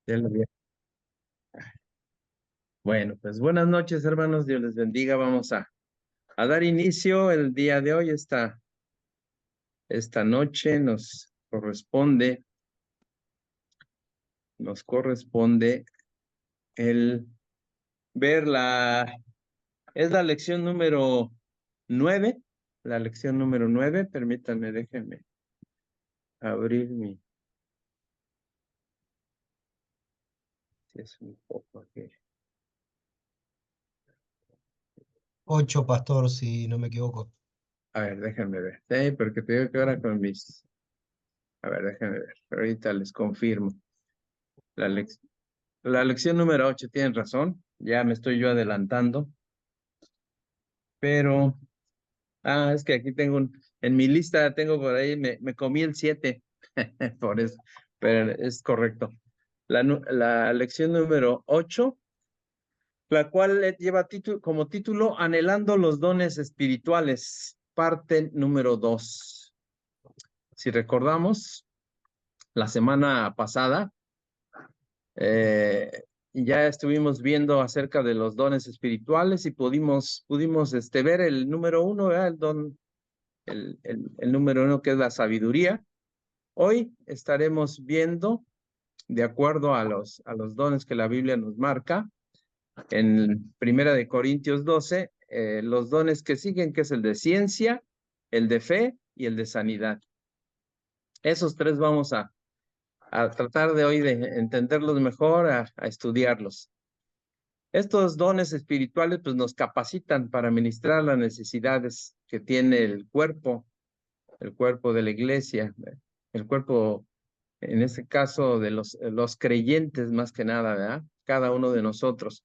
Ya lo vi. Bueno, pues buenas noches, hermanos. Dios les bendiga. Vamos a dar inicio el día de hoy. Esta noche nos corresponde el ver es la lección número 9. La lección número 9. Permítanme, déjenme abrir si es un poco aquí. 8, pastor, si no me equivoco. A ver, déjenme ver. Sí, porque tengo que ahora con mis. A ver, déjenme ver. Pero ahorita les confirmo. La lección. La lección número 8, tienen razón, ya me estoy yo adelantando, pero, es que aquí en mi lista tengo por ahí, me comí el 7, por eso, pero es correcto. La lección número 8, la cual lleva como título Anhelando los dones espirituales, parte número 2. Si recordamos, la semana pasada, ya estuvimos viendo acerca de los dones espirituales y pudimos ver el número 1, ¿verdad? El número 1, que es la sabiduría. Hoy estaremos viendo, de acuerdo a los dones que la Biblia nos marca, en Primera de Corintios 12, los dones que siguen, que es el de ciencia, el de fe y el de sanidad. Esos tres vamos a tratar de hoy de entenderlos mejor, a estudiarlos. Estos dones espirituales pues nos capacitan para ministrar las necesidades que tiene el cuerpo de la iglesia, el cuerpo, en este caso, de los creyentes más que nada, ¿verdad? Cada uno de nosotros.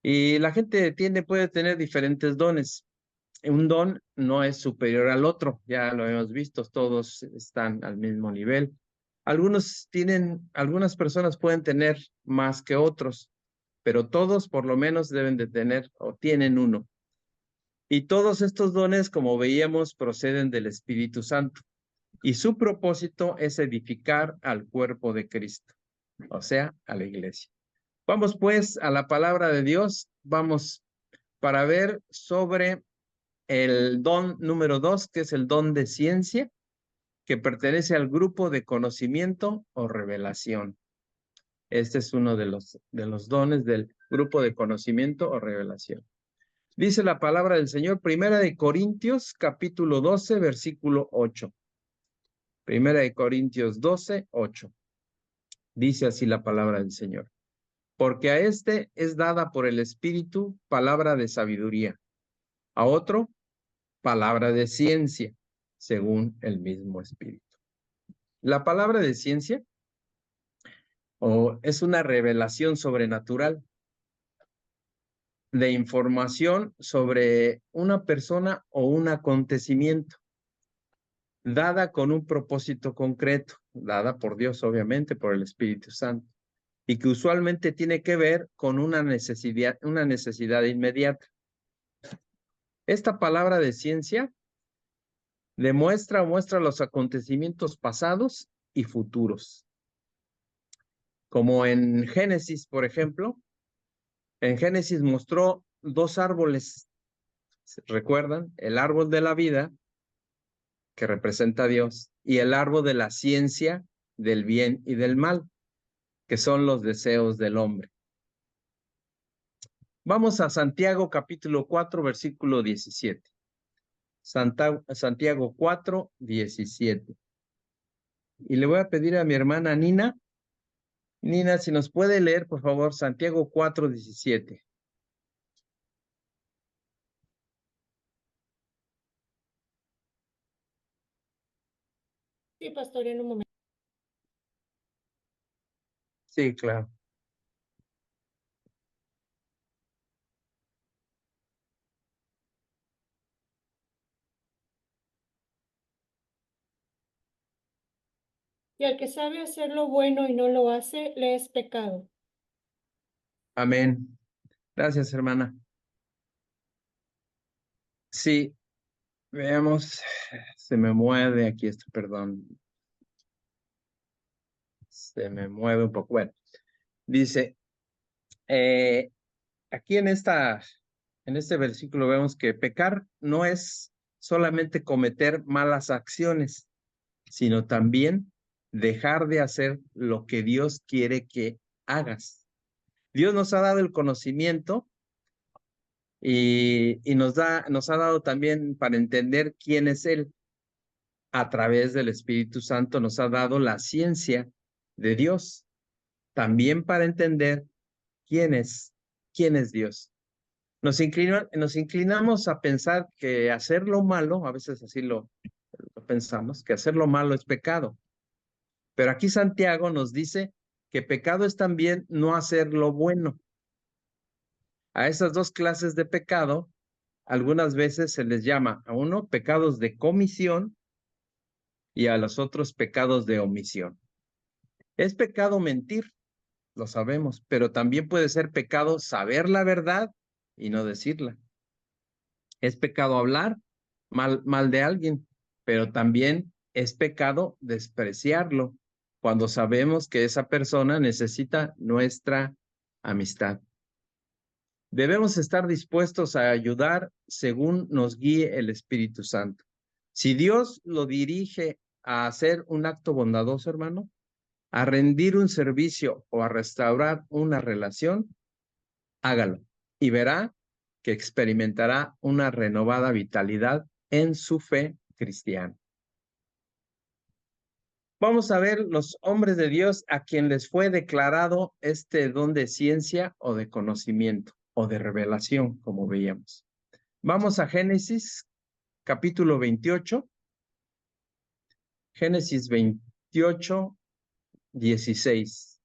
Y la gente puede tener diferentes dones. Un don no es superior al otro, ya lo hemos visto, todos están al mismo nivel. Algunas personas pueden tener más que otros, pero todos por lo menos deben de tener o tienen uno. Y todos estos dones, como veíamos, proceden del Espíritu Santo. Y su propósito es edificar al cuerpo de Cristo, o sea, a la iglesia. Vamos pues a la palabra de Dios, vamos para ver sobre el don número 2, que es el don de ciencia, que pertenece al grupo de conocimiento o revelación. Este es uno de los dones del grupo de conocimiento o revelación. Dice la palabra del Señor, Primera de Corintios, capítulo 12, versículo 8. Primera de Corintios 12, 8. Dice así la palabra del Señor. Porque a este es dada por el Espíritu palabra de sabiduría, a otro palabra de ciencia, según el mismo Espíritu. La palabra de ciencia es una revelación sobrenatural de información sobre una persona o un acontecimiento, dada con un propósito concreto, dada por Dios, obviamente, por el Espíritu Santo, y que usualmente tiene que ver con una necesidad inmediata. Esta palabra de ciencia muestra los acontecimientos pasados y futuros. Como en Génesis, por ejemplo, en Génesis mostró dos árboles. ¿Recuerdan? El árbol de la vida, que representa a Dios, y el árbol de la ciencia del bien y del mal, que son los deseos del hombre. Vamos a Santiago capítulo 4, versículo 17. Santiago 4, 17. Y le voy a pedir a mi hermana Nina, si nos puede leer, por favor, Santiago 4, 17. Sí, pastor, en un momento. Sí, claro. Y al que sabe hacer lo bueno y no lo hace, le es pecado. Amén. Gracias, hermana. Sí, veamos. Se me mueve aquí esto, perdón. Se me mueve un poco. Bueno, Dice, aquí en este versículo vemos que pecar no es solamente cometer malas acciones, sino también dejar de hacer lo que Dios quiere que hagas. Dios nos ha dado el conocimiento y nos ha dado también para entender quién es Él. A través del Espíritu Santo nos ha dado la ciencia de Dios, también para entender quién es Dios. Nos inclinamos a pensar que hacer lo malo, a veces así lo pensamos, que hacer lo malo es pecado. Pero aquí Santiago nos dice que pecado es también no hacer lo bueno. A esas dos clases de pecado, algunas veces se les llama a uno pecados de comisión y a los otros pecados de omisión. Es pecado mentir, lo sabemos, pero también puede ser pecado saber la verdad y no decirla. Es pecado hablar mal de alguien, pero también es pecado despreciarlo cuando sabemos que esa persona necesita nuestra amistad. Debemos estar dispuestos a ayudar según nos guíe el Espíritu Santo. Si Dios lo dirige a hacer un acto bondadoso, hermano, a rendir un servicio o a restaurar una relación, hágalo y verá que experimentará una renovada vitalidad en su fe cristiana. Vamos a ver los hombres de Dios a quien les fue declarado este don de ciencia o de conocimiento o de revelación, como veíamos. Vamos a Génesis capítulo 28. Génesis 28, 16.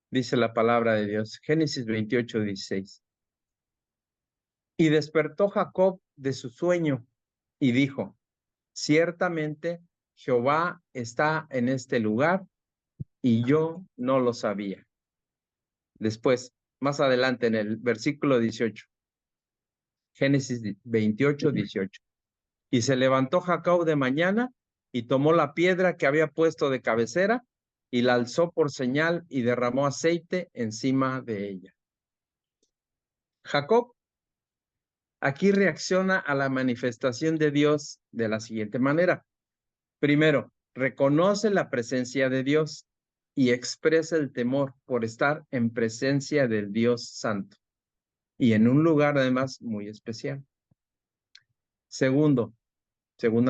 Dice la palabra de Dios. Génesis 28, 16. Y despertó Jacob de su sueño y dijo, ciertamente Jehová está en este lugar y yo no lo sabía. Después, más adelante en el versículo 18, Génesis 28, 18. Y se levantó Jacob de mañana y tomó la piedra que había puesto de cabecera y la alzó por señal y derramó aceite encima de ella. Jacob aquí reacciona a la manifestación de Dios de la siguiente manera. Primero, reconoce la presencia de Dios y expresa el temor por estar en presencia del Dios Santo y en un lugar además muy especial. Segunda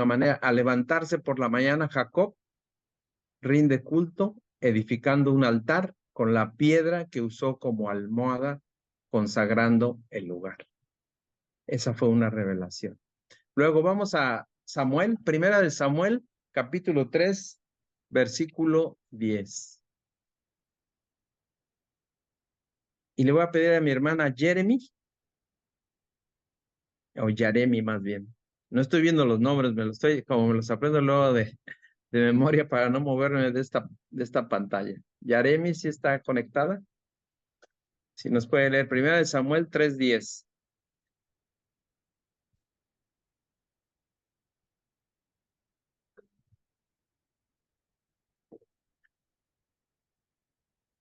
manera, al levantarse por la mañana, Jacob rinde culto edificando un altar con la piedra que usó como almohada, consagrando el lugar. Esa fue una revelación. Luego vamos a Samuel, primera de Samuel, capítulo 3, versículo 10. Y le voy a pedir a mi hermana Jeremy, o Yaremi más bien. No estoy viendo los nombres, como me los aprendo luego de memoria para no moverme de esta pantalla. Yaremi, ¿sí está conectada? Si nos puede leer, primera de Samuel 3:10.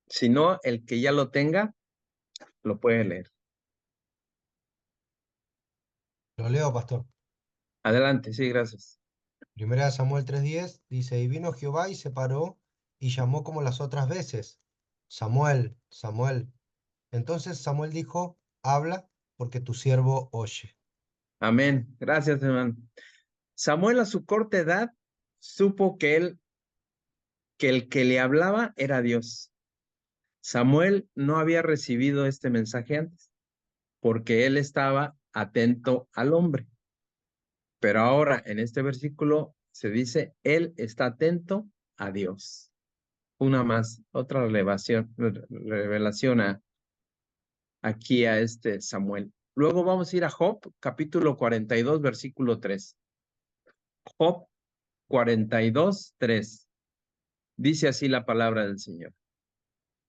Si no, el que ya lo tenga, lo puede leer. Lo leo, pastor. Adelante, sí, gracias. Primera de Samuel 3:10 dice, y vino Jehová y se paró y llamó como las otras veces, Samuel, Samuel. Entonces Samuel dijo, habla, porque tu siervo oye. Amén. Gracias, hermano. Samuel a su corta edad supo que el que le hablaba era Dios. Samuel no había recibido este mensaje antes, porque él estaba atento al hombre. Pero ahora en este versículo se dice, él está atento a Dios. Una más, otra revelación aquí a este Samuel. Luego vamos a ir a Job, capítulo 42, versículo 3. Job 42, 3. Dice así la palabra del Señor.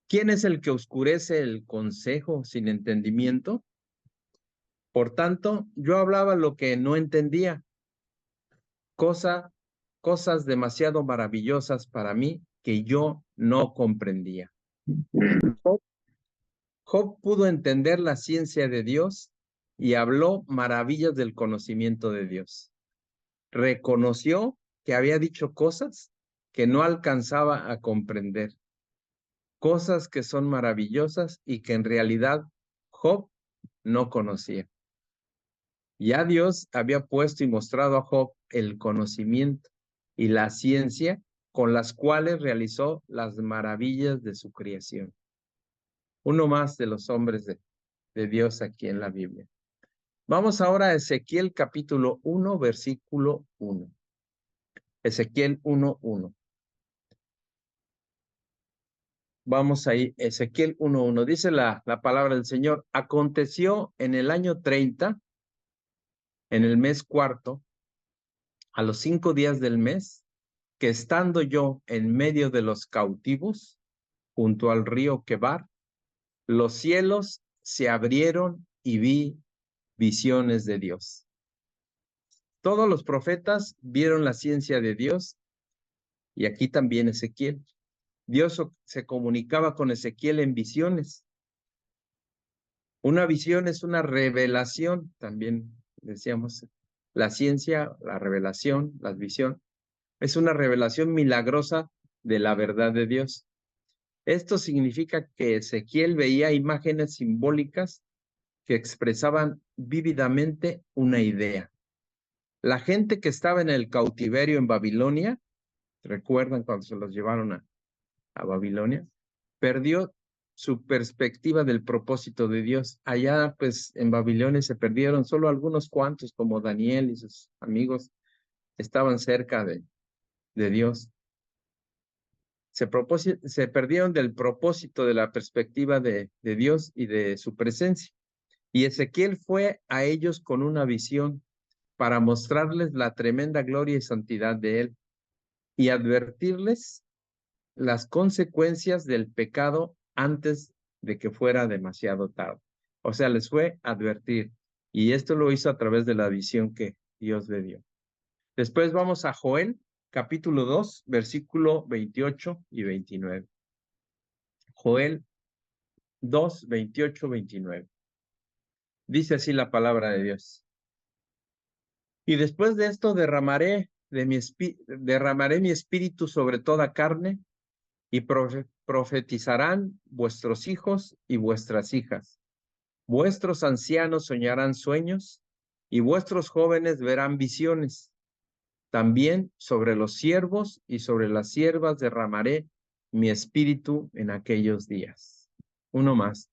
¿Quién es el que oscurece el consejo sin entendimiento? Por tanto, yo hablaba lo que no entendía, cosas demasiado maravillosas para mí que yo no comprendía. Job pudo entender la ciencia de Dios y habló maravillas del conocimiento de Dios. Reconoció que había dicho cosas que no alcanzaba a comprender, cosas que son maravillosas y que en realidad Job no conocía. Ya Dios había puesto y mostrado a Job el conocimiento y la ciencia con las cuales realizó las maravillas de su creación. Uno más de los hombres de Dios aquí en la Biblia. Vamos ahora a Ezequiel capítulo 1, versículo 1. Ezequiel 1:1. Vamos ahí, Ezequiel 1:1. Dice la palabra del Señor: aconteció en el año 30, en el mes cuarto, a los 5 días del mes, que estando yo en medio de los cautivos, junto al río Quebar, los cielos se abrieron y vi visiones de Dios. Todos los profetas vieron la ciencia de Dios y aquí también Ezequiel. Dios se comunicaba con Ezequiel en visiones. Una visión es una revelación, también decíamos, la ciencia, la revelación, la visión, es una revelación milagrosa de la verdad de Dios. Esto significa que Ezequiel veía imágenes simbólicas que expresaban vívidamente una idea. La gente que estaba en el cautiverio en Babilonia, ¿recuerdan cuando se los llevaron a Babilonia? Perdió su perspectiva del propósito de Dios. Allá, pues, en Babilonia se perdieron solo algunos cuantos, como Daniel y sus amigos, estaban cerca de Dios. Se perdieron del propósito, de la perspectiva de Dios y de su presencia. Y Ezequiel fue a ellos con una visión para mostrarles la tremenda gloria y santidad de él y advertirles las consecuencias del pecado antes de que fuera demasiado tarde. O sea, les fue a advertir. Y esto lo hizo a través de la visión que Dios le dio. Después vamos a Joel, capítulo 2, versículo 28 y 29. Joel 2, 28, 29. Dice así la palabra de Dios. Y después de esto derramaré mi espíritu sobre toda carne, y profetizarán vuestros hijos y vuestras hijas. Vuestros ancianos soñarán sueños, y vuestros jóvenes verán visiones. También sobre los siervos y sobre las siervas derramaré mi espíritu en aquellos días. Uno más.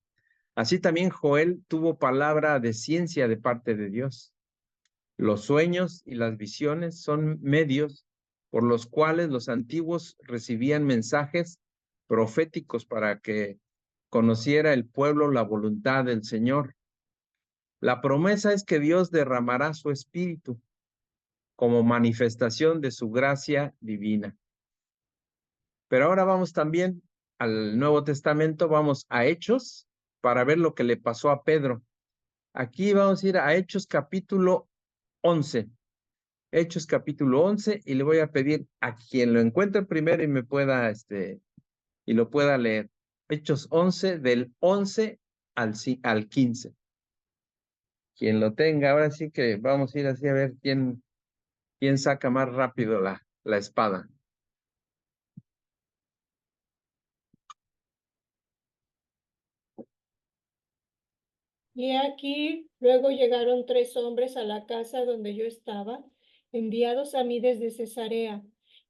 Así también Joel tuvo palabra de ciencia de parte de Dios. Los sueños y las visiones son medios por los cuales los antiguos recibían mensajes proféticos para que conociera el pueblo la voluntad del Señor. La promesa es que Dios derramará su espíritu como manifestación de su gracia divina. Pero ahora vamos también al Nuevo Testamento, vamos a Hechos para ver lo que le pasó a Pedro. Aquí vamos a ir a Hechos capítulo 11. Hechos capítulo 11, y le voy a pedir a quien lo encuentre primero y me pueda, y lo pueda leer. Hechos 11, del 11 al 15. Quien lo tenga, ahora sí que vamos a ir así a ver quién saca más rápido la espada. Y aquí luego llegaron 3 hombres a la casa donde yo estaba, enviados a mí desde Cesarea,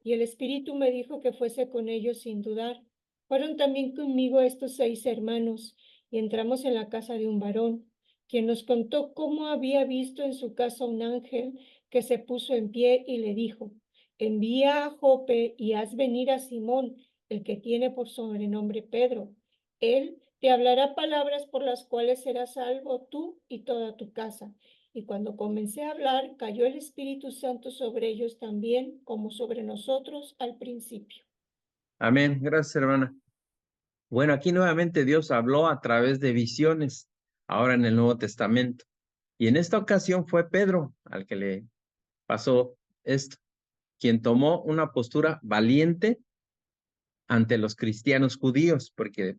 y el Espíritu me dijo que fuese con ellos sin dudar. Fueron también conmigo estos 6 hermanos, y entramos en la casa de un varón, quien nos contó cómo había visto en su casa un ángel que se puso en pie y le dijo: envía a Jope y haz venir a Simón, el que tiene por sobrenombre Pedro. Él te hablará palabras por las cuales serás salvo tú y toda tu casa. Y cuando comencé a hablar, cayó el Espíritu Santo sobre ellos también, como sobre nosotros al principio. Amén. Gracias, hermana. Bueno, aquí nuevamente Dios habló a través de visiones, ahora en el Nuevo Testamento. Y en esta ocasión fue Pedro al que le pasó esto, quien tomó una postura valiente ante los cristianos judíos, porque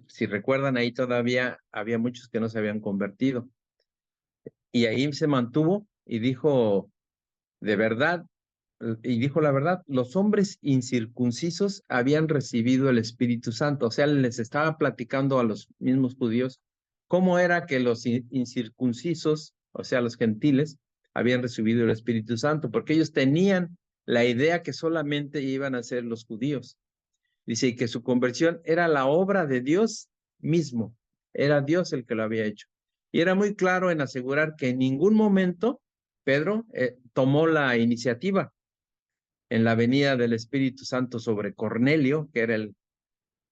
si recuerdan, ahí todavía había muchos que no se habían convertido. Y ahí se mantuvo y dijo, de verdad, y dijo la verdad, los hombres incircuncisos habían recibido el Espíritu Santo. O sea, les estaba platicando a los mismos judíos cómo era que los incircuncisos, o sea, los gentiles, habían recibido el Espíritu Santo, porque ellos tenían la idea que solamente iban a ser los judíos. Dice que su conversión era la obra de Dios mismo, era Dios el que lo había hecho. Y era muy claro en asegurar que en ningún momento Pedro tomó la iniciativa en la venida del Espíritu Santo sobre Cornelio, que era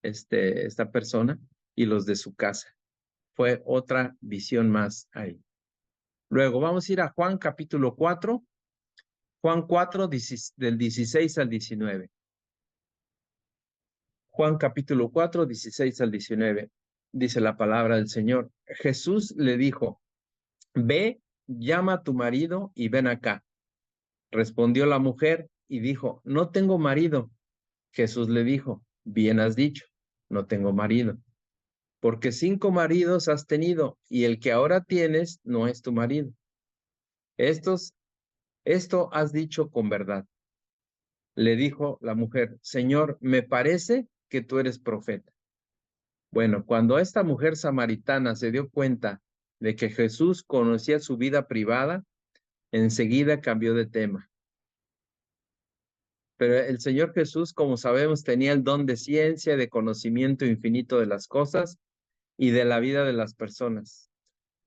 esta persona, y los de su casa. Fue otra visión más ahí. Luego vamos a ir a Juan capítulo 4, Juan 4 del 16 al 19. Juan capítulo 4, 16 al 19. Dice la palabra del Señor. Jesús le dijo, ve, llama a tu marido y ven acá. Respondió la mujer y dijo, no tengo marido. Jesús le dijo, bien has dicho, no tengo marido, porque 5 maridos has tenido y el que ahora tienes no es tu marido. Esto has dicho con verdad. Le dijo la mujer, Señor, me parece que tú eres profeta. Bueno, cuando esta mujer samaritana se dio cuenta de que Jesús conocía su vida privada, enseguida cambió de tema. Pero el Señor Jesús, como sabemos, tenía el don de ciencia, de conocimiento infinito de las cosas y de la vida de las personas.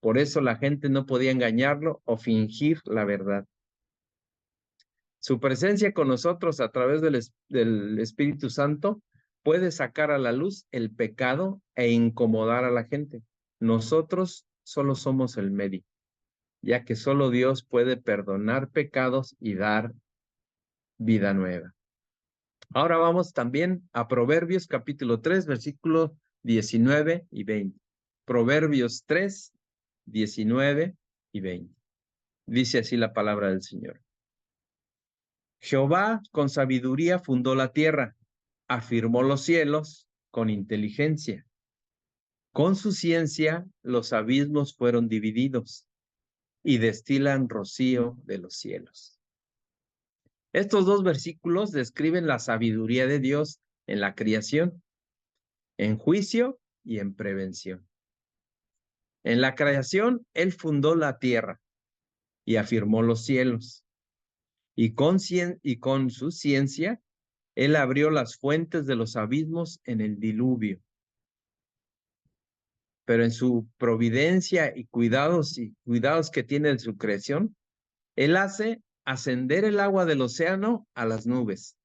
Por eso la gente no podía engañarlo o fingir la verdad. Su presencia con nosotros a través del Espíritu Santo puede sacar a la luz el pecado e incomodar a la gente. Nosotros solo somos el medio, ya que solo Dios puede perdonar pecados y dar vida nueva. Ahora vamos también a Proverbios capítulo 3, versículos 19 y 20. Proverbios 3, 19 y 20. Dice así la palabra del Señor. Jehová con sabiduría fundó la tierra, afirmó los cielos con inteligencia. Con su ciencia los abismos fueron divididos y destilan rocío de los cielos. Estos 2 versículos describen la sabiduría de Dios en la creación, en juicio y en prevención. En la creación, Él fundó la tierra y afirmó los cielos. Y con su ciencia, Él abrió las fuentes de los abismos en el diluvio. Pero en su providencia y cuidados que tiene de su creación, Él hace ascender el agua del océano a las nubes.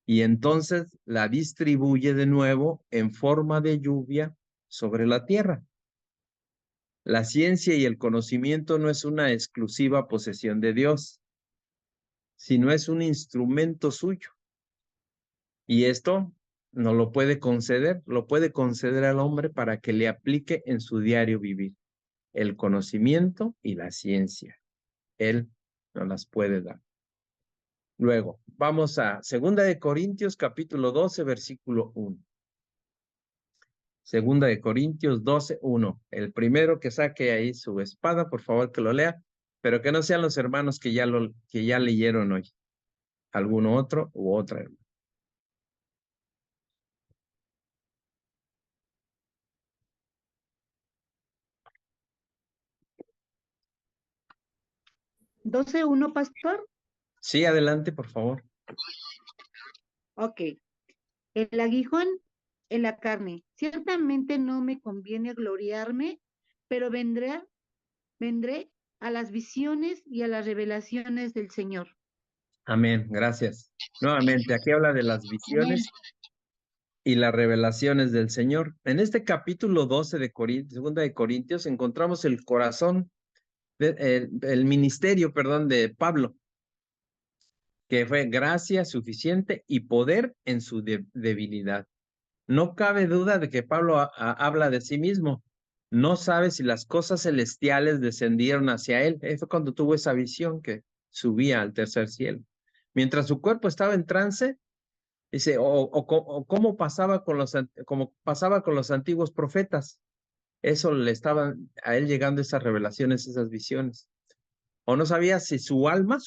Y entonces la distribuye de nuevo en forma de lluvia sobre la tierra. La ciencia y el conocimiento no es una exclusiva posesión de Dios, sino es un instrumento suyo. Y esto no lo puede conceder al hombre para que le aplique en su diario vivir. El conocimiento y la ciencia. Él no las puede dar. Luego, vamos a 2 Corintios capítulo 12, versículo 1. 2 Corintios 12, 1. El primero que saque ahí su espada, por favor que lo lea, pero que no sean los hermanos que ya leyeron hoy. Alguno otro u otra hermana. ¿12:1, pastor? Sí, adelante, por favor. Ok. El aguijón en la carne. Ciertamente no me conviene gloriarme, pero vendré a las visiones y a las revelaciones del Señor. Amén, gracias. Nuevamente, aquí habla de las visiones y las revelaciones del Señor. En este capítulo 12 de Corintios, 2 de Corintios, encontramos el corazón, el ministerio, de Pablo, que fue gracia suficiente y poder en su debilidad. No cabe duda de que Pablo habla de sí mismo. No sabe si las cosas celestiales descendieron hacia él. Fue cuando tuvo esa visión que subía al tercer cielo. Mientras su cuerpo estaba en trance, Dice, o cómo pasaba con como pasaba con los antiguos profetas. Eso le estaban a él llegando esas revelaciones, esas visiones. O no sabía si su alma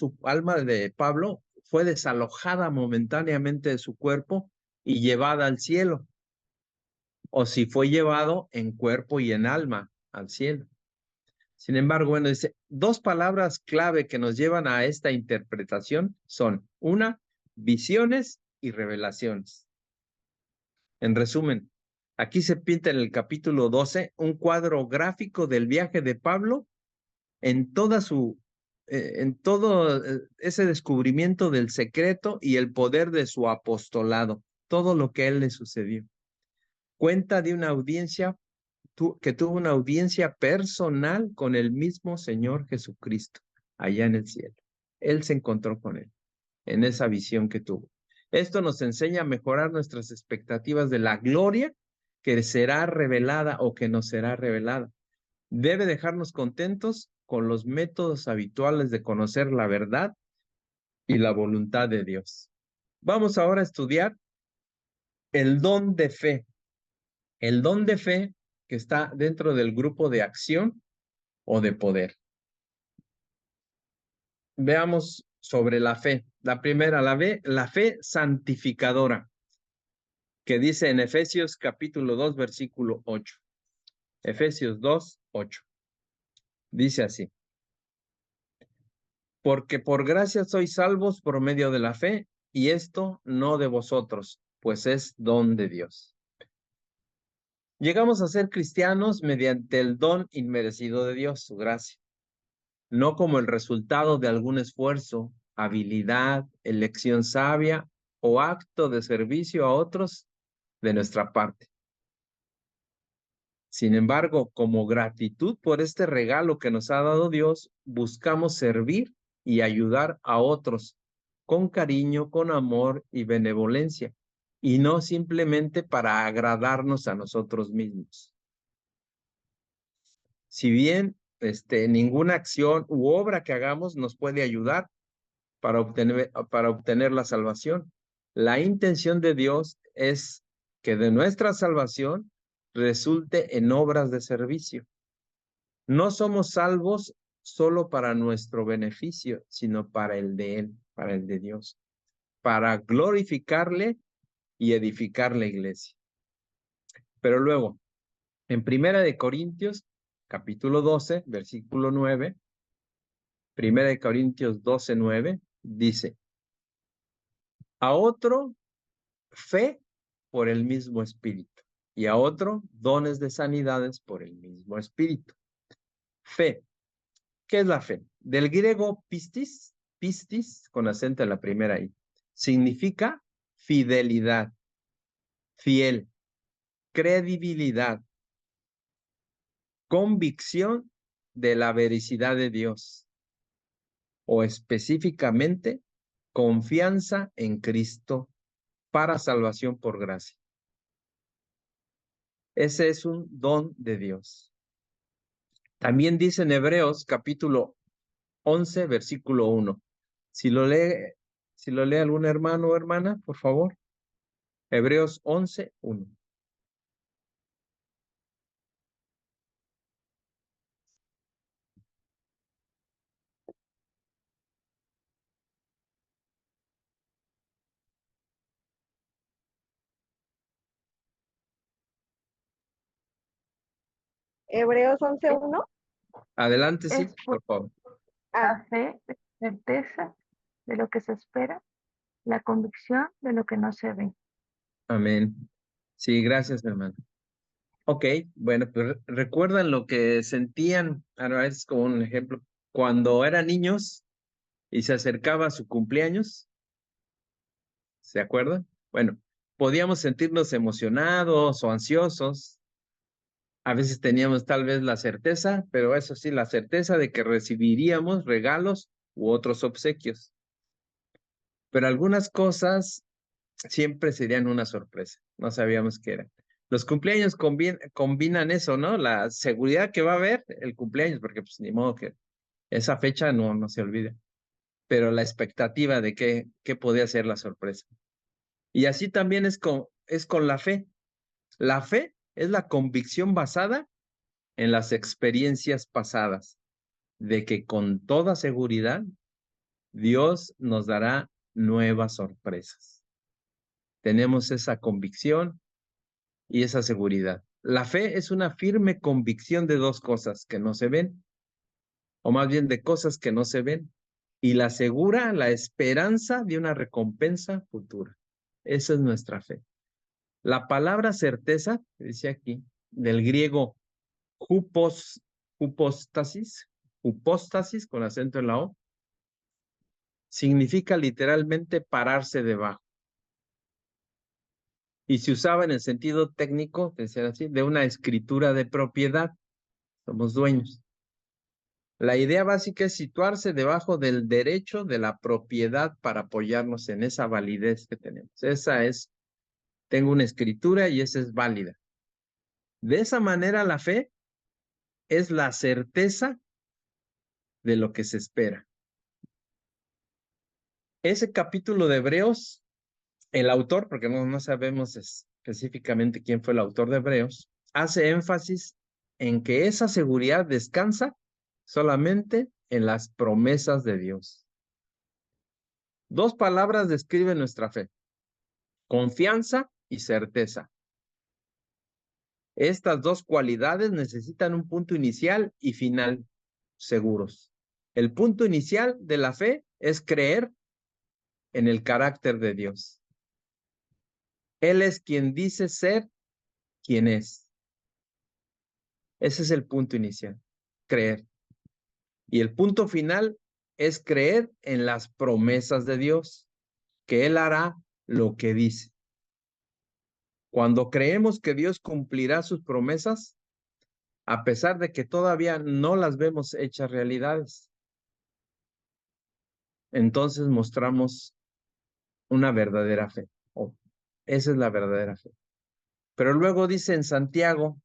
de Pablo, fue desalojada momentáneamente de su cuerpo y llevada al cielo, o si fue llevado en cuerpo y en alma al cielo. Sin embargo, bueno, dice, dos palabras clave que nos llevan a esta interpretación son, una, visiones y revelaciones. En resumen, aquí se pinta en el capítulo 12 un cuadro gráfico del viaje de Pablo en en todo ese descubrimiento del secreto y el poder de su apostolado, todo lo que a él le sucedió. Cuenta de una audiencia que tuvo una audiencia personal con el mismo Señor Jesucristo allá en el cielo. Él se encontró con él en esa visión que tuvo. Esto nos enseña a mejorar nuestras expectativas de la gloria que será revelada o que nos será revelada. Debe dejarnos contentos con los métodos habituales de conocer la verdad y la voluntad de Dios. Vamos ahora a estudiar el don de fe. El don de fe que está dentro del grupo de acción o de poder. Veamos sobre la fe. La primera, la fe santificadora, que dice en Efesios capítulo 2, versículo 8. Efesios 2, 8. Dice así: porque por gracia sois salvos por medio de la fe, y esto no de vosotros, pues es don de Dios. Llegamos a ser cristianos mediante el don inmerecido de Dios, su gracia, no como el resultado de algún esfuerzo, habilidad, elección sabia o acto de servicio a otros de nuestra parte. Sin embargo, como gratitud por este regalo que nos ha dado Dios, buscamos servir y ayudar a otros con cariño, con amor y benevolencia, y no simplemente para agradarnos a nosotros mismos. Si bien ninguna acción u obra que hagamos nos puede ayudar para obtener la salvación, la intención de Dios es que de nuestra salvación resulte en obras de servicio. No somos salvos solo para nuestro beneficio, sino para el de Él, para el de Dios, para glorificarle y edificar la iglesia. Pero luego, en Primera de Corintios, capítulo 12, versículo 9, Primera de Corintios 12, 9, dice, a otro fe por el mismo espíritu, y a otro dones de sanidades por el mismo espíritu. Fe. ¿Qué es la fe? Del griego pistis, con acento en la primera I, significa fidelidad, fiel, credibilidad, convicción de la veracidad de Dios, o específicamente, confianza en Cristo para salvación por gracia. Ese es un don de Dios. También dice en Hebreos capítulo 11, versículo 1. Si lo lee algún hermano o hermana, por favor. Hebreos 11, 1. Hebreos 11:1. Adelante, sí, Es por favor. la fe, certeza de lo que se espera, la convicción de lo que no se ve. Amén. Sí, gracias, hermano. Ok, bueno, pues recuerdan lo que sentían, ahora es como un ejemplo, cuando eran niños y se acercaba su cumpleaños, ¿se acuerdan? Bueno, podíamos sentirnos emocionados o ansiosos. A veces teníamos tal vez la certeza, pero eso sí, la certeza de que recibiríamos regalos u otros obsequios. Pero algunas cosas siempre serían una sorpresa, no sabíamos qué eran. Los cumpleaños combinan eso, ¿no? La seguridad que va a haber el cumpleaños, porque pues ni modo que esa fecha no se olvide, pero la expectativa de qué podía ser la sorpresa. Y así también es con la fe. La fe es la convicción basada en las experiencias pasadas, de que con toda seguridad Dios nos dará nuevas sorpresas. Tenemos esa convicción y esa seguridad. La fe es una firme convicción de dos cosas que no se ven, o más bien de cosas que no se ven, y la segura la esperanza de una recompensa futura. Esa es nuestra fe. La palabra certeza, dice aquí, del griego hupóstasis con acento en la O, significa literalmente pararse debajo. Y se usaba en el sentido técnico, decir así, de una escritura de propiedad. Somos dueños. La idea básica es situarse debajo del derecho de la propiedad para apoyarnos en esa validez que tenemos. Esa es, tengo una escritura y esa es válida. De esa manera la fe es la certeza de lo que se espera. Ese capítulo de Hebreos, el autor, porque no sabemos específicamente quién fue el autor de Hebreos, hace énfasis en que esa seguridad descansa solamente en las promesas de Dios. Dos palabras describen nuestra fe: confianza y certeza. Estas dos cualidades necesitan un punto inicial y final seguros. El punto inicial de la fe es creer en el carácter de Dios. Él es quien dice ser quien es. Ese es el punto inicial, creer. Y el punto final es creer en las promesas de Dios, que Él hará lo que dice. Cuando creemos que Dios cumplirá sus promesas, a pesar de que todavía no las vemos hechas realidades, entonces mostramos una verdadera fe. Esa es la verdadera fe. Pero luego dice en Santiago,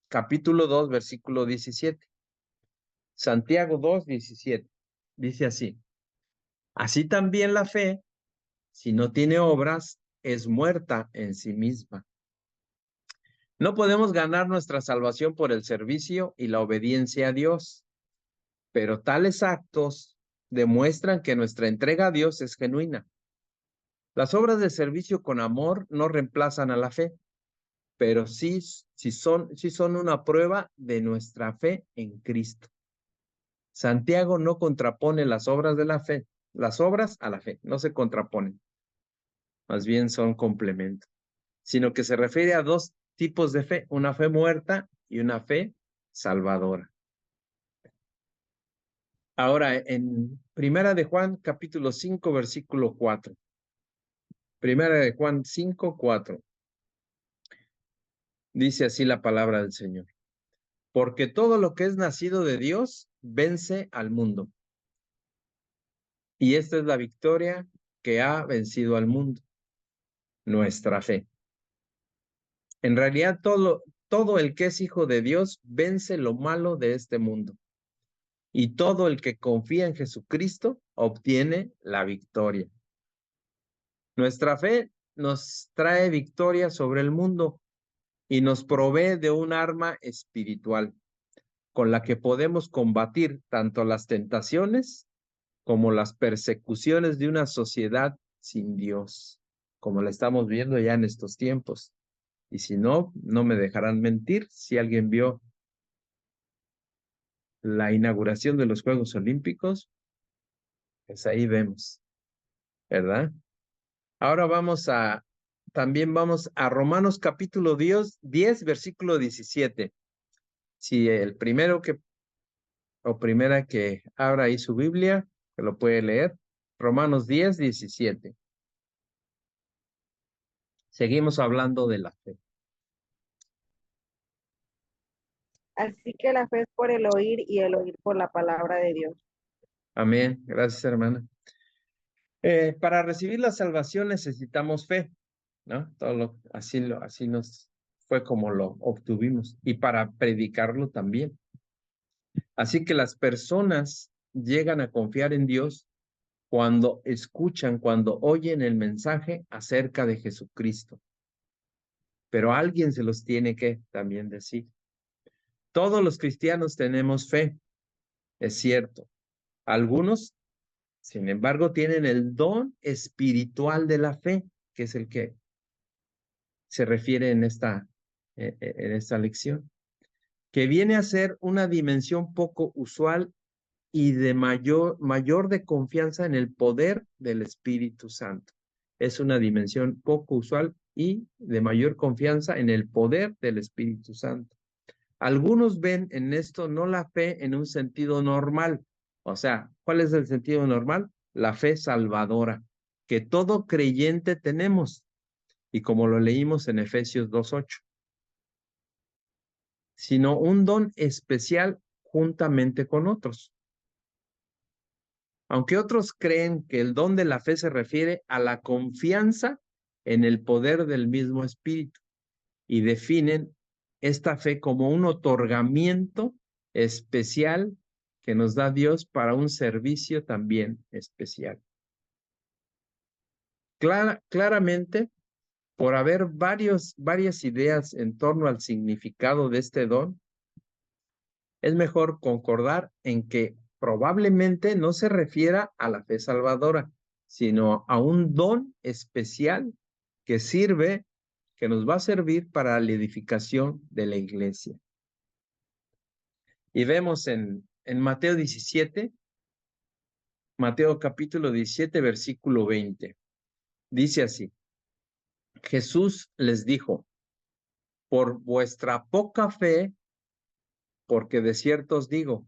capítulo 2, versículo 17. Santiago 2, 17. Dice así: así también la fe, si no tiene obras, es muerta en sí misma. No podemos ganar nuestra salvación por el servicio y la obediencia a Dios, pero tales actos demuestran que nuestra entrega a Dios es genuina. Las obras de servicio con amor no reemplazan a la fe, pero sí son una prueba de nuestra fe en Cristo. Santiago no contrapone las obras de la fe, las obras a la fe, no se contraponen, más bien son complementos, sino que se refiere a dos tipos de fe, una fe muerta y una fe salvadora. Ahora, en Primera de Juan, capítulo 5, versículo 4. Primera de Juan 5, 4. Dice así la palabra del Señor: porque todo lo que es nacido de Dios vence al mundo. Y esta es la victoria que ha vencido al mundo: nuestra fe. En realidad, todo el que es hijo de Dios vence lo malo de este mundo. Y todo el que confía en Jesucristo obtiene la victoria. Nuestra fe nos trae victoria sobre el mundo y nos provee de un arma espiritual con la que podemos combatir tanto las tentaciones como las persecuciones de una sociedad sin Dios, como la estamos viendo ya en estos tiempos. Y si no, no me dejarán mentir si alguien vio la inauguración de los Juegos Olímpicos, pues ahí vemos, ¿verdad? Ahora también vamos a Romanos capítulo 10, versículo 17. Si el primera que abra ahí su Biblia, que lo puede leer, Romanos 10, 17. Seguimos hablando de la fe. Así que la fe es por el oír y el oír por la palabra de Dios. Amén. Gracias, hermana. Para recibir la salvación necesitamos fe, ¿no? Así nos fue como lo obtuvimos. Y para predicarlo también. Así que las personas llegan a confiar en Dios cuando escuchan, cuando oyen el mensaje acerca de Jesucristo. Pero alguien se los tiene que también decir. Todos los cristianos tenemos fe, es cierto. Algunos, sin embargo, tienen el don espiritual de la fe, que es el que se refiere en esta lección, que viene a ser una dimensión poco usual y de mayor de confianza en el poder del Espíritu Santo. Es una dimensión poco usual y de mayor confianza en el poder del Espíritu Santo. Algunos ven en esto no la fe en un sentido normal. O sea, ¿cuál es el sentido normal? La fe salvadora, que todo creyente tenemos. Y como lo leímos en Efesios 2:8. Sino un don especial juntamente con otros. Aunque otros creen que el don de la fe se refiere a la confianza en el poder del mismo Espíritu y definen esta fe como un otorgamiento especial que nos da Dios para un servicio también especial. Claramente, por haber varias ideas en torno al significado de este don, es mejor concordar en que probablemente no se refiera a la fe salvadora, sino a un don especial que nos va a servir para la edificación de la iglesia. Y vemos en Mateo 17, Mateo capítulo 17, versículo 20. Dice así: Jesús les dijo, por vuestra poca fe, porque de cierto os digo,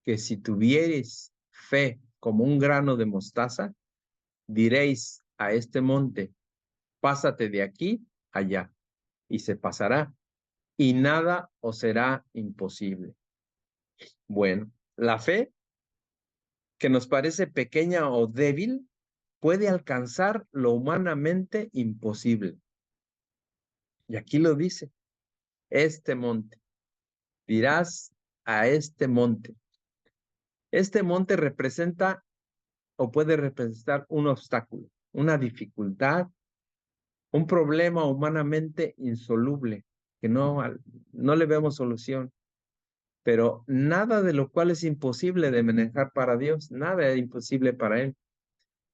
que si tuviereis fe como un grano de mostaza, diréis a este monte, pásate de aquí allá, y se pasará, y nada os será imposible. Bueno, la fe, que nos parece pequeña o débil, puede alcanzar lo humanamente imposible. Y aquí lo dice, este monte, dirás a este monte. Este monte representa o puede representar un obstáculo, una dificultad, un problema humanamente insoluble, que no le vemos solución. Pero nada de lo cual es imposible de manejar para Dios, nada es imposible para Él.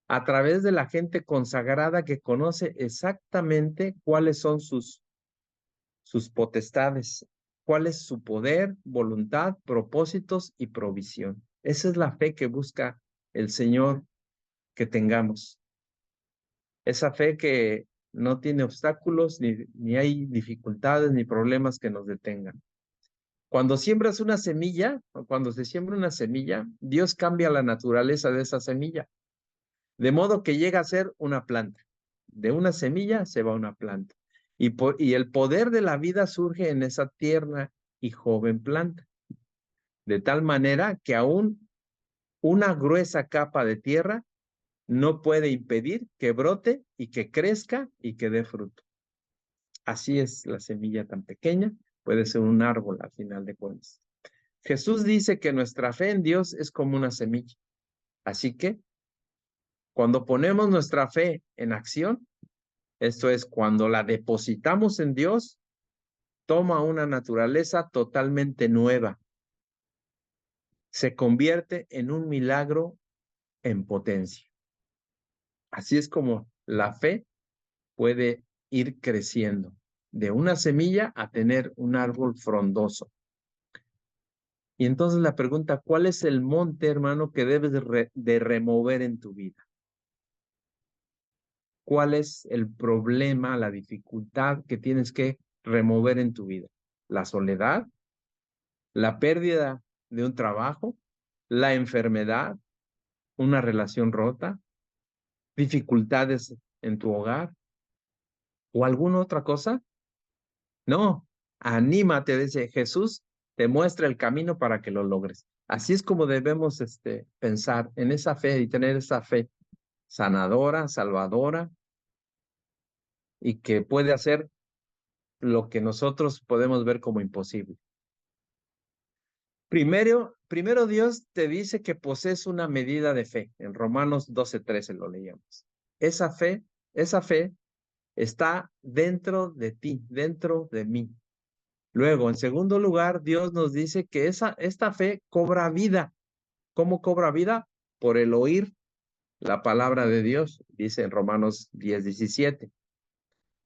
A través de la gente consagrada que conoce exactamente cuáles son sus potestades, cuál es su poder, voluntad, propósitos y provisión. Esa es la fe que busca el Señor que tengamos. Esa fe que no tiene obstáculos, ni hay dificultades, ni problemas que nos detengan. Cuando siembras una semilla, o cuando se siembra una semilla, Dios cambia la naturaleza de esa semilla, de modo que llega a ser una planta. De una semilla se va una planta. Y el poder de la vida surge en esa tierna y joven planta. De tal manera que aún una gruesa capa de tierra no puede impedir que brote y que crezca y que dé fruto. Así es la semilla tan pequeña, puede ser un árbol al final de cuentas. Jesús dice que nuestra fe en Dios es como una semilla. Así que cuando ponemos nuestra fe en acción, esto es, cuando la depositamos en Dios, toma una naturaleza totalmente nueva. Se convierte en un milagro en potencia. Así es como la fe puede ir creciendo de una semilla a tener un árbol frondoso. Y entonces la pregunta, ¿cuál es el monte, hermano, que debes de remover en tu vida? ¿Cuál es el problema, la dificultad que tienes que remover en tu vida? ¿La soledad? ¿La pérdida de un trabajo? ¿La enfermedad? ¿Una relación rota? ¿Dificultades en tu hogar? ¿O alguna otra cosa? No, anímate, dice Jesús, te muestra el camino para que lo logres. Así es como debemos pensar en esa fe y tener esa fe sanadora, salvadora, y que puede hacer lo que nosotros podemos ver como imposible. Primero Dios te dice que posees una medida de fe. En Romanos 12:13 lo leíamos. Esa fe está dentro de ti, dentro de mí. Luego, en segundo lugar, Dios nos dice que esta fe cobra vida. ¿Cómo cobra vida? Por el oír la palabra de Dios, dice en Romanos 10:17.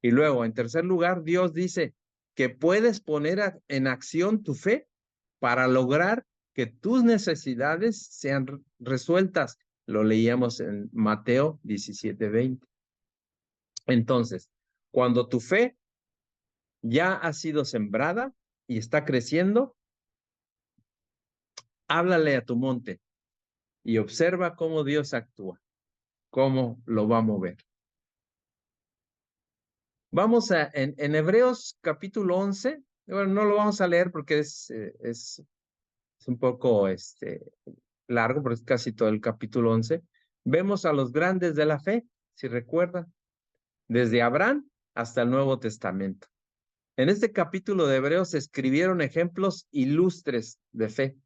Y luego, en tercer lugar, Dios dice que puedes poner en acción tu fe para lograr que tus necesidades sean resueltas. Lo leíamos en Mateo 17:20. Entonces, cuando tu fe ya ha sido sembrada y está creciendo, háblale a tu monte y observa cómo Dios actúa, cómo lo va a mover. Vamos en Hebreos capítulo 11, bueno, no lo vamos a leer porque es un poco largo, pero es casi todo el capítulo 11. Vemos a los grandes de la fe, si recuerdan, desde Abraham hasta el Nuevo Testamento. En este capítulo de Hebreos se escribieron ejemplos ilustres de fe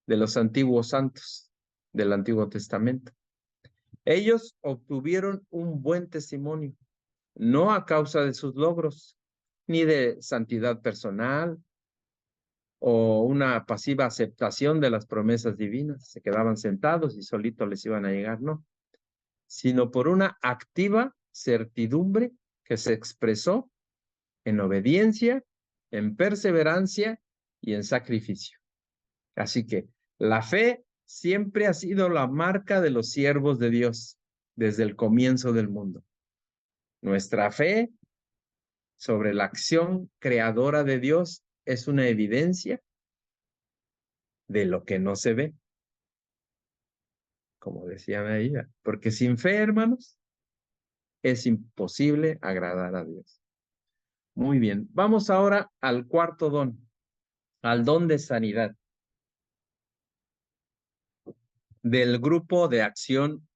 de los antiguos santos del Antiguo Testamento. Ellos obtuvieron un buen testimonio, no a causa de sus logros, ni de santidad personal o una pasiva aceptación de las promesas divinas. Se quedaban sentados y solitos les iban a llegar, no, sino por una activa certidumbre que se expresó en obediencia, en perseverancia y en sacrificio. Así que la fe siempre ha sido la marca de los siervos de Dios desde el comienzo del mundo. Nuestra fe sobre la acción creadora de Dios es una evidencia de lo que no se ve. Como decían ahí, porque sin fe, hermanos, es imposible agradar a Dios. Muy bien, vamos ahora al cuarto don, al don de sanidad, del grupo de acción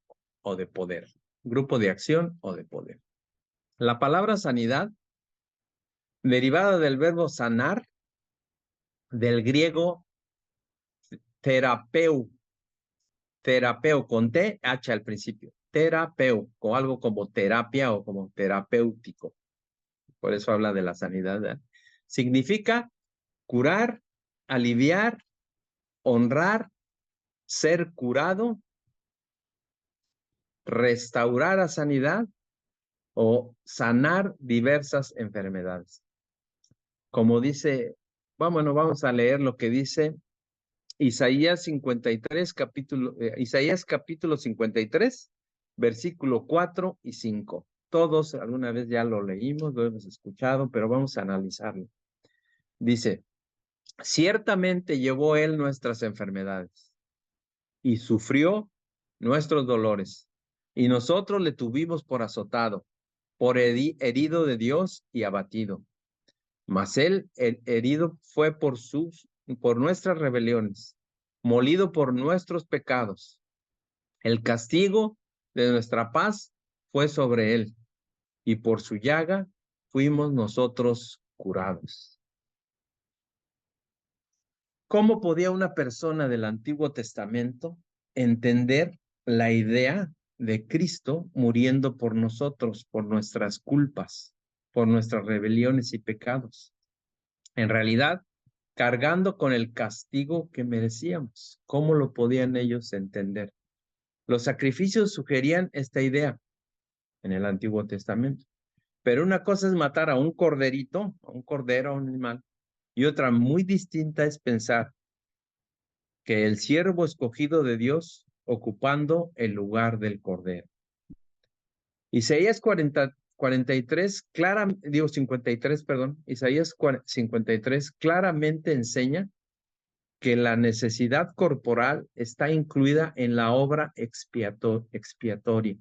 o de poder. Grupo de acción o de poder. La palabra sanidad, derivada del verbo sanar, del griego terapeu con T, H al principio, terapeu, con algo como terapia o como terapéutico. Por eso habla de la sanidad, ¿verdad? Significa curar, aliviar, honrar, ser curado, restaurar a sanidad o sanar diversas enfermedades. Como dice, bueno, vamos a leer lo que dice Isaías 53, Isaías capítulo 53, versículo 4 y 5. Todos alguna vez ya lo leímos, lo hemos escuchado, pero vamos a analizarlo. Dice, ciertamente llevó él nuestras enfermedades y sufrió nuestros dolores, y nosotros le tuvimos por azotado, por herido de Dios y abatido. Mas él, el herido, fue por nuestras rebeliones, molido por nuestros pecados. El castigo de nuestra paz fue sobre él, y por su llaga fuimos nosotros curados. ¿Cómo podía una persona del Antiguo Testamento entender la idea de Cristo muriendo por nosotros, por nuestras culpas, por nuestras rebeliones y pecados? En realidad, cargando con el castigo que merecíamos. ¿Cómo lo podían ellos entender? Los sacrificios sugerían esta idea en el Antiguo Testamento. Pero una cosa es matar a un corderito, a un cordero, a un animal, y otra muy distinta es pensar que el siervo escogido de Dios ocupando el lugar del cordero. Isaías 53, 53, perdón, Isaías 53 claramente enseña que la necesidad corporal está incluida en la obra expiatoria.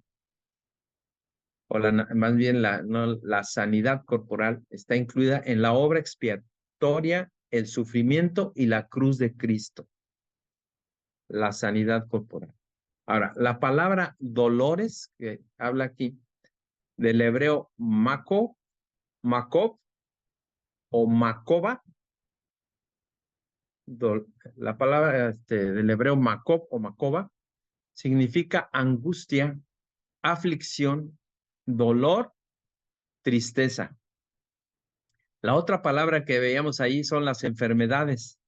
O más bien la sanidad corporal está incluida en la obra expiatoria, el sufrimiento y la cruz de Cristo. La sanidad corporal. Ahora, la palabra dolores, que habla aquí, del hebreo makov o makoba, La palabra del hebreo macob o macoba significa angustia, aflicción, dolor, tristeza. La otra palabra que veíamos ahí son las enfermedades.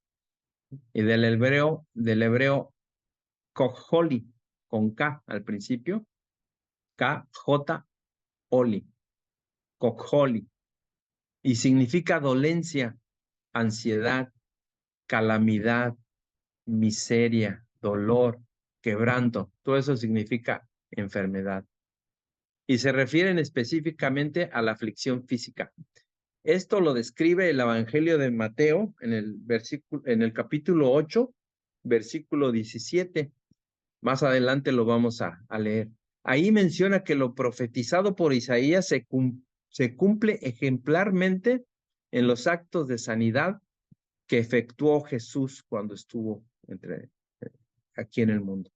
Y del hebreo Kokholi, con K al principio, K-J-Oli, Kokholi, y significa dolencia, ansiedad, calamidad, miseria, dolor, quebranto. Todo eso significa enfermedad. Y se refieren específicamente a la aflicción física. Esto lo describe el Evangelio de Mateo en el capítulo 8, versículo 17. Más adelante lo vamos a leer. Ahí menciona que lo profetizado por Isaías se cumple ejemplarmente en los actos de sanidad que efectuó Jesús cuando estuvo aquí en el mundo.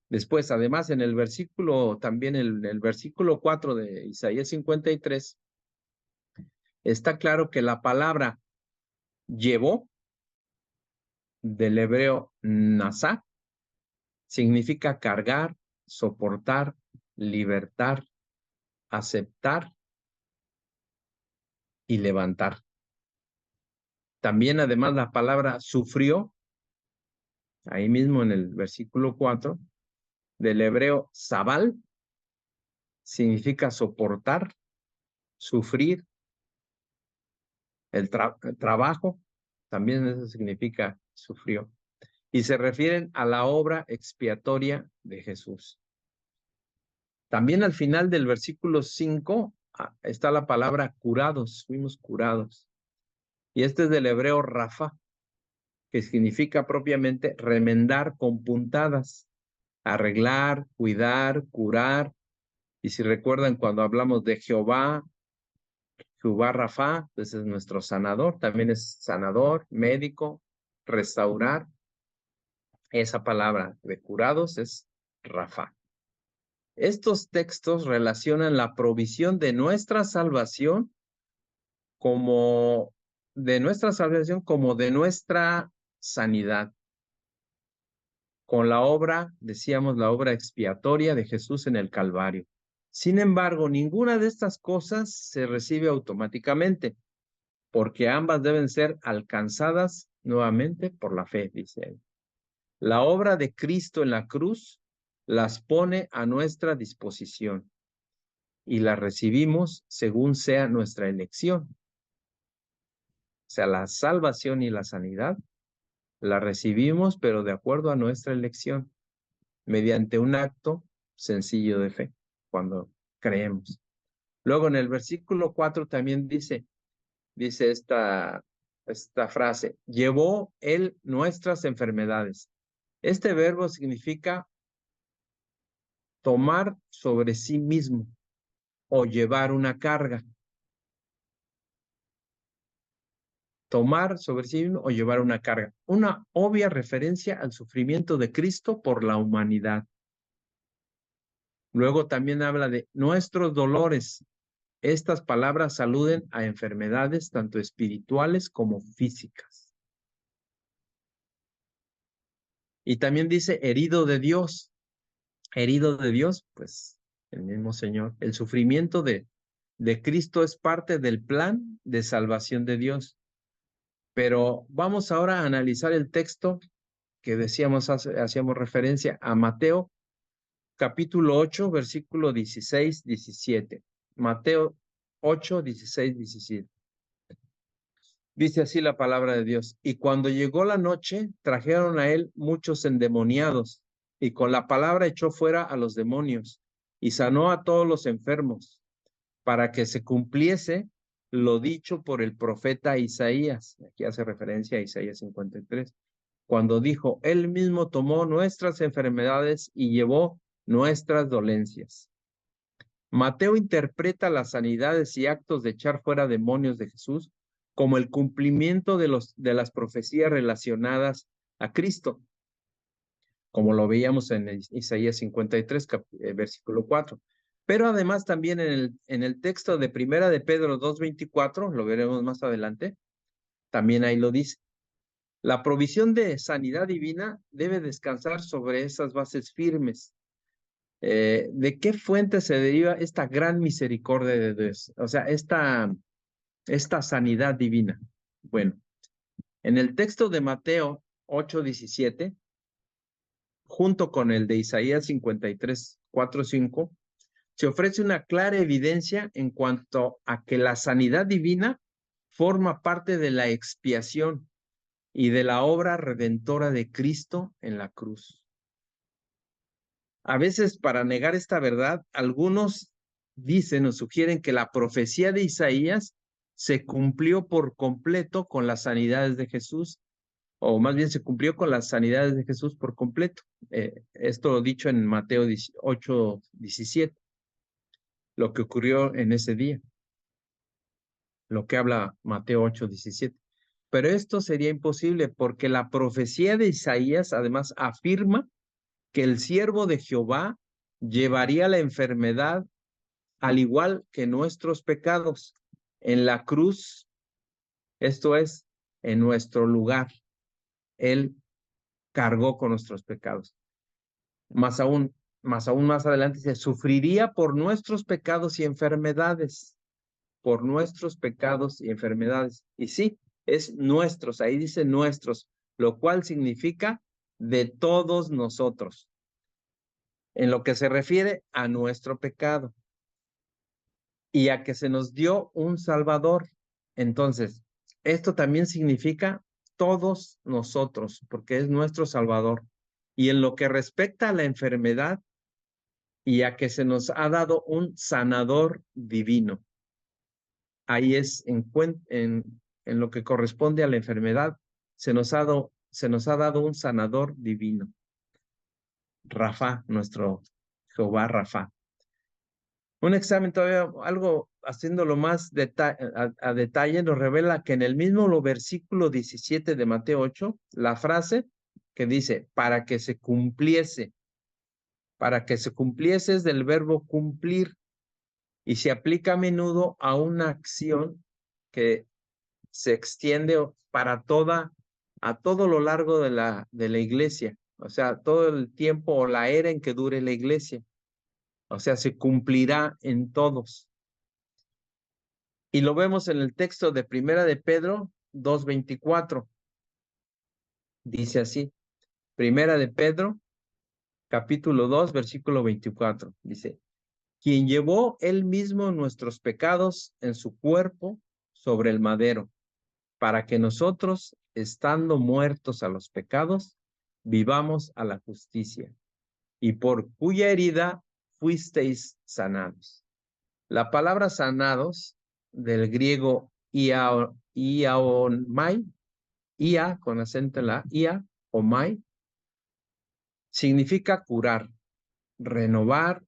Después, además, en el versículo, también el versículo 4 de Isaías 53, está claro que la palabra llevó, del hebreo nasá, significa cargar, soportar, libertar, aceptar y levantar. También, además, la palabra sufrió, ahí mismo en el versículo 4, del hebreo sabal, significa soportar, sufrir, el trabajo, también eso significa sufrió. Y se refieren a la obra expiatoria de Jesús. También al final del versículo 5 está la palabra curados, fuimos curados. Y este es del hebreo rafa, que significa propiamente remendar con puntadas, arreglar, cuidar, curar. Y si recuerdan cuando hablamos de Jehová Rafa, pues es nuestro sanador, también es sanador, médico, restaurar. Esa palabra de curados es Rafa. Estos textos relacionan la provisión de nuestra salvación como de nuestra sanidad, con la obra, decíamos, la obra expiatoria de Jesús en el Calvario. Sin embargo, ninguna de estas cosas se recibe automáticamente, porque ambas deben ser alcanzadas nuevamente por la fe, dice él. La obra de Cristo en la cruz las pone a nuestra disposición y las recibimos según sea nuestra elección. O sea, la salvación y la sanidad la recibimos, pero de acuerdo a nuestra elección, mediante un acto sencillo de fe, cuando creemos. Luego en el versículo 4 también dice esta frase, llevó él nuestras enfermedades. Este verbo significa tomar sobre sí mismo o llevar una carga. Tomar sobre sí mismo o llevar una carga. Una obvia referencia al sufrimiento de Cristo por la humanidad. Luego también habla de nuestros dolores. Estas palabras aluden a enfermedades tanto espirituales como físicas. Y también dice herido de Dios. Herido de Dios, pues el mismo Señor. El sufrimiento de Cristo es parte del plan de salvación de Dios. Pero vamos ahora a analizar el texto que decíamos, hacíamos referencia a Mateo, capítulo 8, versículo 16, 17. Mateo 8, 16, 17. Dice así la palabra de Dios. Y cuando llegó la noche, trajeron a él muchos endemoniados, y con la palabra echó fuera a los demonios, y sanó a todos los enfermos, para que se cumpliese lo dicho por el profeta Isaías. Aquí hace referencia a Isaías 53. Cuando dijo, él mismo tomó nuestras enfermedades y llevó nuestras dolencias. Mateo interpreta las sanidades y actos de echar fuera demonios de Jesús como el cumplimiento de las profecías relacionadas a Cristo, como lo veíamos en Isaías 53, versículo 4. Pero además también en el texto de Primera de Pedro 2:24, lo veremos más adelante, también ahí lo dice. La provisión de sanidad divina debe descansar sobre esas bases firmes. ¿De qué fuente se deriva esta gran misericordia de Dios? O sea, esta sanidad divina. Bueno, en el texto de Mateo 8:17, junto con el de Isaías 53, 4, 5, se ofrece una clara evidencia en cuanto a que la sanidad divina forma parte de la expiación y de la obra redentora de Cristo en la cruz. A veces, para negar esta verdad, algunos dicen o sugieren que la profecía de Isaías se cumplió por completo con las sanidades de Jesús, o más bien se cumplió con las sanidades de Jesús por completo. Esto dicho en Mateo 8:17, lo que ocurrió en ese día, lo que habla Mateo 8:17. Pero esto sería imposible porque la profecía de Isaías además afirma que el siervo de Jehová llevaría la enfermedad al igual que nuestros pecados en la cruz, esto es, en nuestro lugar. Él cargó con nuestros pecados. Más aún más adelante dice, sufriría por nuestros pecados y enfermedades, por nuestros pecados y enfermedades. Y sí, es nuestros, ahí dice nuestros, lo cual significa de todos nosotros, en lo que se refiere a nuestro pecado y a que se nos dio un Salvador. Entonces, esto también significa todos nosotros, porque es nuestro Salvador. Y en lo que respecta a la enfermedad y a que se nos ha dado un sanador divino. Ahí es en lo que corresponde a la enfermedad, se nos ha dado un sanador divino. Rafa, nuestro Jehová Rafa. Un examen todavía, algo haciéndolo más a detalle, nos revela que en el mismo versículo 17 de Mateo 8, la frase que dice, para que se cumpliese es del verbo cumplir y se aplica a menudo a una acción que se extiende a todo lo largo de la iglesia, o sea, todo el tiempo o la era en que dure la iglesia. O sea, se cumplirá en todos. Y lo vemos en el texto de Primera de Pedro 2:24. Dice así, Primera de Pedro, capítulo 2, versículo 24. Dice, quien llevó él mismo nuestros pecados en su cuerpo sobre el madero, para que nosotros, estando muertos a los pecados, vivamos a la justicia, y por cuya herida fuisteis sanados. La palabra sanados, del griego iaomai, ia con acento en la ia, omai, significa curar, renovar,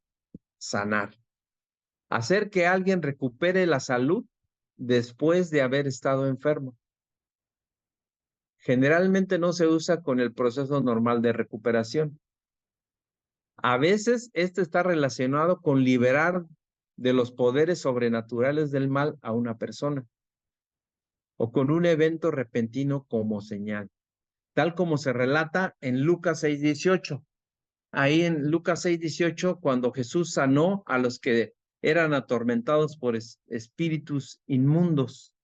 sanar. Hacer que alguien recupere la salud después de haber estado enfermo. Generalmente no se usa con el proceso normal de recuperación. A veces este está relacionado con liberar de los poderes sobrenaturales del mal a una persona, o con un evento repentino como señal, tal como se relata en Lucas 6:18. Ahí en Lucas 6:18, cuando Jesús sanó a los que eran atormentados por espíritus inmundos.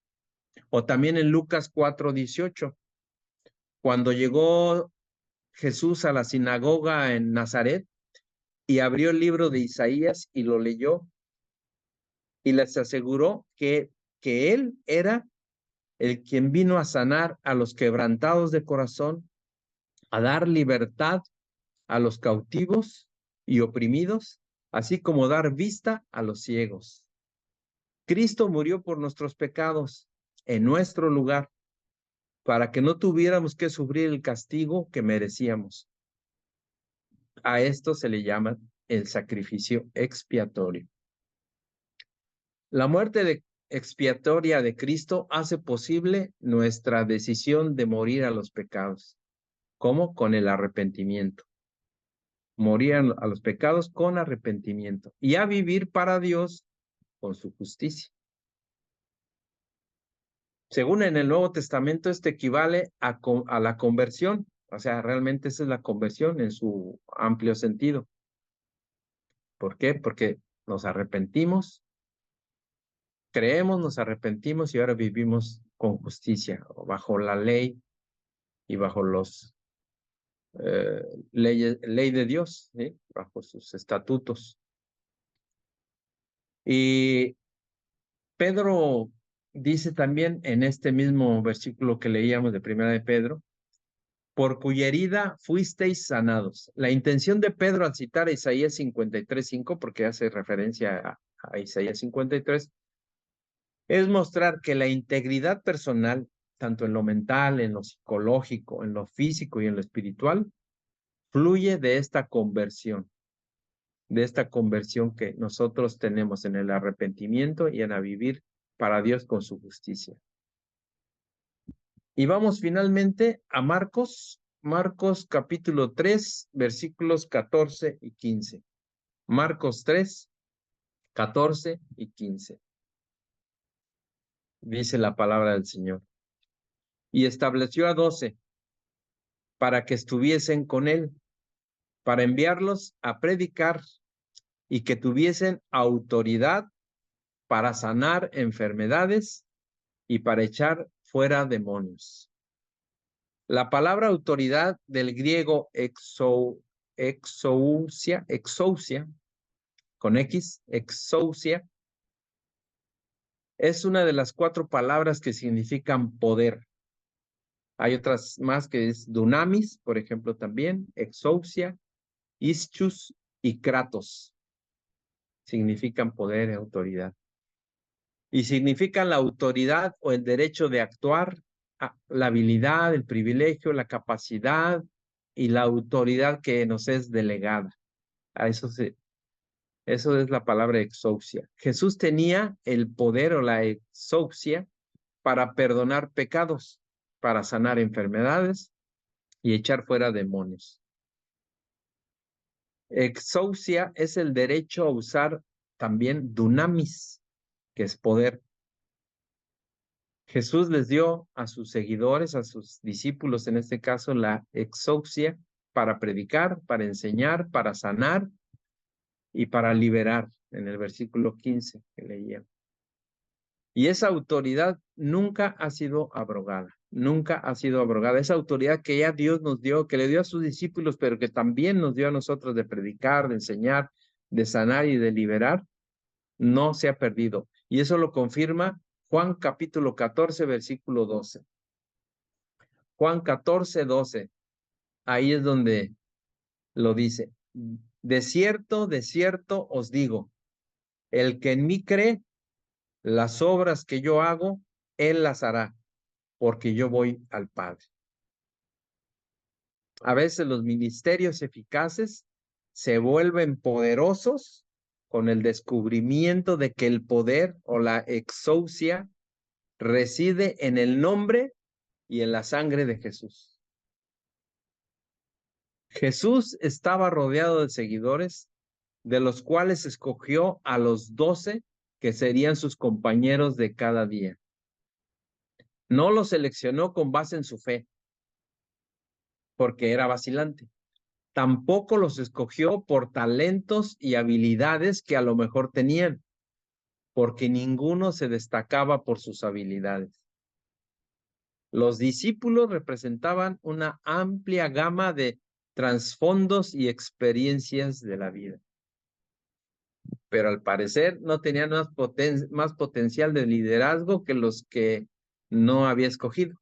O también en Lucas 4:18, cuando llegó Jesús a la sinagoga en Nazaret y abrió el libro de Isaías y lo leyó y les aseguró que él era el quien vino a sanar a los quebrantados de corazón, a dar libertad a los cautivos y oprimidos, así como dar vista a los ciegos. Cristo murió por nuestros pecados en nuestro lugar, para que no tuviéramos que sufrir el castigo que merecíamos. A esto se le llama el sacrificio expiatorio. La muerte expiatoria de Cristo hace posible nuestra decisión de morir a los pecados. ¿Cómo? Con el arrepentimiento. Morir a los pecados con arrepentimiento y a vivir para Dios con su justicia. Según en el Nuevo Testamento, esto equivale a la conversión. O sea, realmente esa es la conversión en su amplio sentido. ¿Por qué? Porque nos arrepentimos, creemos, nos arrepentimos y ahora vivimos con justicia, bajo la ley y bajo los ley de Dios, ¿sí? Bajo sus estatutos. Y Pedro dice también en este mismo versículo que leíamos de Primera de Pedro, por cuya herida fuisteis sanados. La intención de Pedro al citar a Isaías 53:5, porque hace referencia a Isaías 53, es mostrar que la integridad personal, tanto en lo mental, en lo psicológico, en lo físico y en lo espiritual, fluye de esta conversión que nosotros tenemos en el arrepentimiento y en a vivir para Dios con su justicia. Y vamos finalmente a Marcos capítulo 3, versículos 14 y 15. Marcos 3, 14 y 15. Dice la palabra del Señor. Y estableció a 12 para que estuviesen con él, para enviarlos a predicar y que tuviesen autoridad para sanar enfermedades y para echar fuera demonios. La palabra autoridad del griego exousia, con X, exousia, es una de las 4 palabras que significan poder. Hay otras más que es dunamis, por ejemplo, también, exousia, ischus y kratos. Significan poder y autoridad. Y significan la autoridad o el derecho de actuar, la habilidad, el privilegio, la capacidad y la autoridad que nos es delegada. Eso es la palabra exousia. Jesús tenía el poder o la exousia para perdonar pecados, para sanar enfermedades y echar fuera demonios. Exousia es el derecho a usar también dunamis, que es poder. Jesús les dio a sus seguidores, a sus discípulos, en este caso, la exousia para predicar, para enseñar, para sanar y para liberar, en el versículo 15 que leía. Y esa autoridad nunca ha sido abrogada, nunca ha sido abrogada. Esa autoridad que ya Dios nos dio, que le dio a sus discípulos, pero que también nos dio a nosotros de predicar, de enseñar, de sanar y de liberar, no se ha perdido. Y eso lo confirma Juan capítulo 14, versículo 12. Juan 14, 12. Ahí es donde lo dice. De cierto os digo, el que en mí cree, las obras que yo hago, él las hará, porque yo voy al Padre. A veces los ministerios eficaces se vuelven poderosos con el descubrimiento de que el poder o la exousia reside en el nombre y en la sangre de Jesús. Jesús estaba rodeado de seguidores, de los cuales escogió a los 12 que serían sus compañeros de cada día. No los seleccionó con base en su fe, porque era vacilante. Tampoco los escogió por talentos y habilidades que a lo mejor tenían, porque ninguno se destacaba por sus habilidades. Los discípulos representaban una amplia gama de trasfondos y experiencias de la vida. Pero al parecer no tenían más potencial de liderazgo que los que no había escogido.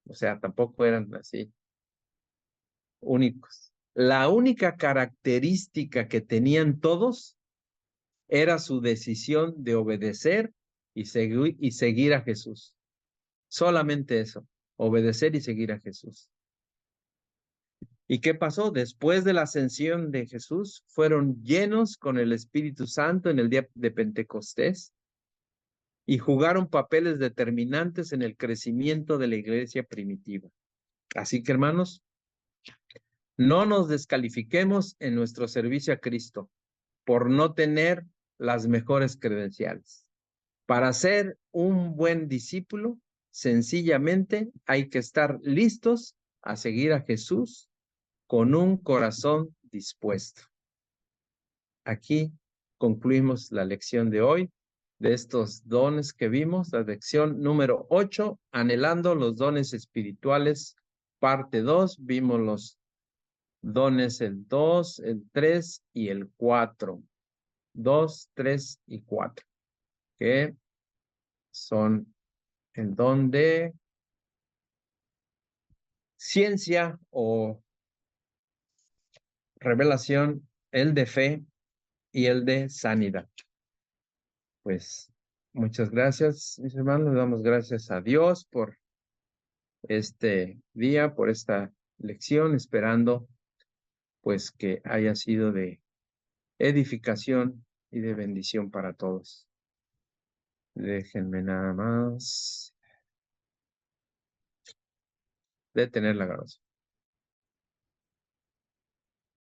O sea, tampoco eran así únicos. La única característica que tenían todos era su decisión de obedecer y seguir a Jesús. Solamente eso, obedecer y seguir a Jesús. ¿Y qué pasó? Después de la ascensión de Jesús, fueron llenos con el Espíritu Santo en el día de Pentecostés y jugaron papeles determinantes en el crecimiento de la iglesia primitiva. Así que, hermanos, no nos descalifiquemos en nuestro servicio a Cristo por no tener las mejores credenciales. Para ser un buen discípulo, sencillamente hay que estar listos a seguir a Jesús con un corazón dispuesto. Aquí concluimos la lección de hoy, de estos dones que vimos, la lección número 8, anhelando los dones espirituales, parte 2, vimos los dones el 2, el 3 y el 4. 2, 3 y 4, que son el don de ciencia o revelación, el de fe y el de sanidad. Pues muchas gracias, mis hermanos. Le damos gracias a Dios por este día, por esta lección, esperando pues que haya sido de edificación y de bendición para todos. Déjenme nada más detener la grabación.